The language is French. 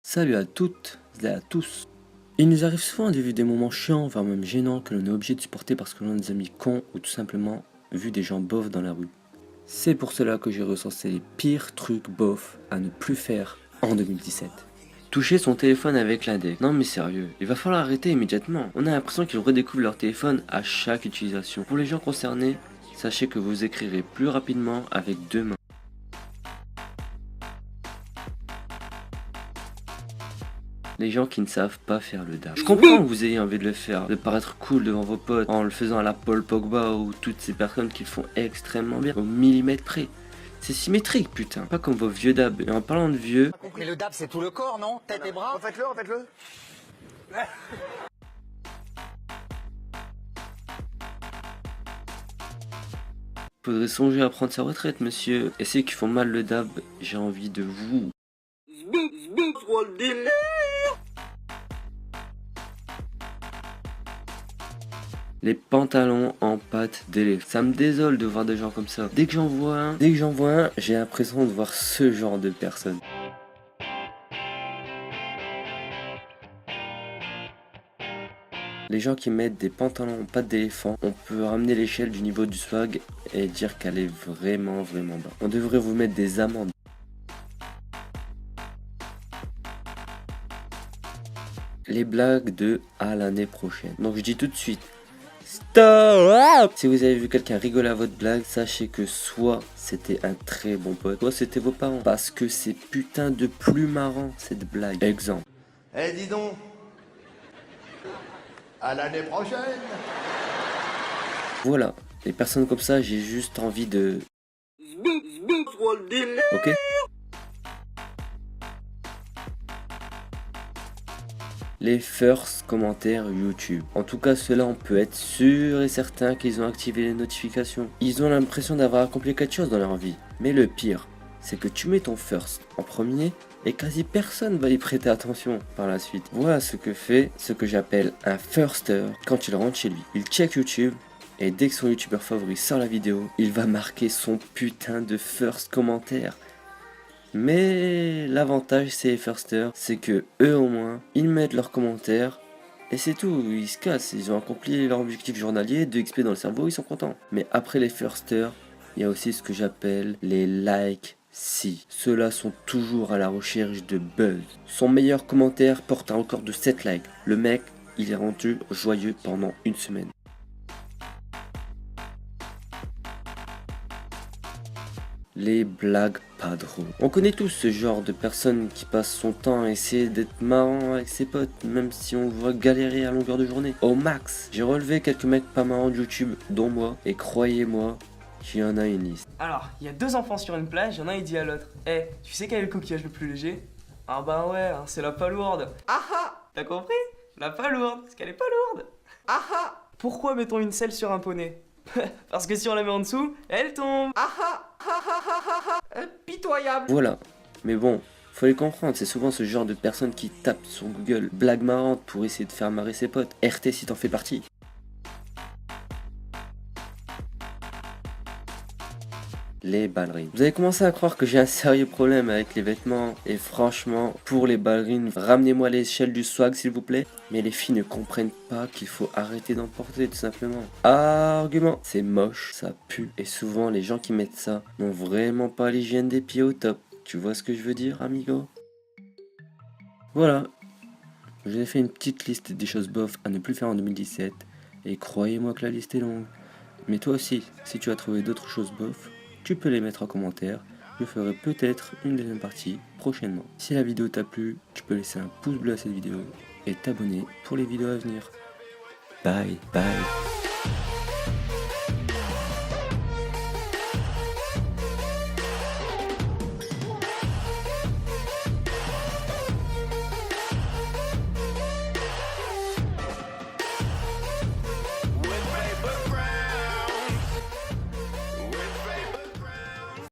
Salut à toutes et à tous. Il nous arrive souvent de vivre des moments chiants, voire même gênants, que l'on est obligé de supporter parce que l'on a des amis cons ou tout simplement vu des gens bofs dans la rue. C'est pour cela que j'ai recensé les pires trucs bofs à ne plus faire en 2017. Toucher son téléphone avec l'index. Non mais sérieux, il va falloir arrêter immédiatement. On a l'impression qu'ils redécouvrent leur téléphone à chaque utilisation. Pour les gens concernés, sachez que vous écrirez plus rapidement avec deux mains. Les gens qui ne savent pas faire le dab. Je comprends que vous ayez envie de le faire, de paraître cool devant vos potes en le faisant à la Paul Pogba ou toutes ces personnes qui le font extrêmement bien, au millimètre près. C'est symétrique putain, pas comme vos vieux dabs. Et en parlant de vieux... Mais le dab c'est tout le corps, non? Tête et bras? Refaites-le, refaites-le. Faudrait songer à prendre sa retraite monsieur. Et ceux qui font mal le dab, j'ai envie de vous. Les pantalons en pâte d'éléphant. Ça me désole de voir des gens comme ça. Dès que j'en vois un, j'ai l'impression de voir ce genre de personnes. Les gens qui mettent des pantalons en pâte d'éléphant, on peut ramener l'échelle du niveau du swag et dire qu'elle est vraiment bas. On devrait vous mettre des amendes. Les blagues de à l'année prochaine. Donc je dis tout de suite, stop! Si vous avez vu quelqu'un rigoler à votre blague, sachez que soit c'était un très bon pote, soit c'était vos parents. Parce que c'est putain de plus marrant cette blague. Exemple. Eh, dis donc. À l'année prochaine. Voilà, les personnes comme ça, j'ai juste envie de... Ok? Les first commentaires YouTube. En tout cas, ceux-là, on peut être sûr et certain qu'ils ont activé les notifications. Ils ont l'impression d'avoir accompli quelque chose dans leur vie. Mais le pire, c'est que tu mets ton first en premier et quasi personne va y prêter attention par la suite. Voilà ce que fait ce que j'appelle un firster quand il rentre chez lui. Il check YouTube et dès que son youtubeur favori sort la vidéo, il va marquer son putain de first commentaire. Mais l'avantage c'est firster, c'est que eux au moins, ils mettent leurs commentaires et c'est tout, ils se cassent, ils ont accompli leur objectif journalier, 2 XP dans le cerveau, ils sont contents. Mais après les firsters, il y a aussi ce que j'appelle les like si. Ceux-là sont toujours à la recherche de buzz. Son meilleur commentaire porte un record de 7 likes. Le mec, il est rendu joyeux pendant une semaine. Les blagues pas drôles. On connaît tous ce genre de personne qui passe son temps à essayer d'être marrant avec ses potes, même si on le voit galérer à longueur de journée. Au max, j'ai relevé quelques mecs pas marrants de YouTube, dont moi, et croyez-moi, qu'il y en a une liste. Alors, il y a 2 enfants sur une plage, il y en a un il dit à l'autre, Eh, tu sais quel est le coquillage le plus léger? Ah bah ouais, hein, c'est la palourde. Ah ah! T'as compris? La palourde, parce qu'elle est pas lourde. Ah ah! Pourquoi mettons une selle sur un poney? Parce que si on la met en dessous, elle tombe. Ah ah! Pitoyable. Voilà, mais bon, faut les comprendre, c'est souvent ce genre de personnes qui tapent sur Google blagues marrantes pour essayer de faire marrer ses potes. RT si t'en fais partie. Les ballerines. Vous avez commencé à croire que j'ai un sérieux problème avec les vêtements et franchement, pour les ballerines, ramenez-moi l'échelle du swag s'il vous plaît. Mais les filles ne comprennent pas qu'il faut arrêter d'en porter tout simplement. Argument, c'est moche, ça pue et souvent les gens qui mettent ça n'ont vraiment pas l'hygiène des pieds au top. Tu vois ce que je veux dire, amigo? Voilà, je vous ai fait une petite liste des choses bof à ne plus faire en 2017 et croyez-moi que la liste est longue. Mais toi aussi, si tu as trouvé d'autres choses bof, tu peux les mettre en commentaire, je ferai peut-être une deuxième partie prochainement. Si la vidéo t'a plu, tu peux laisser un pouce bleu à cette vidéo et t'abonner pour les vidéos à venir. Bye bye.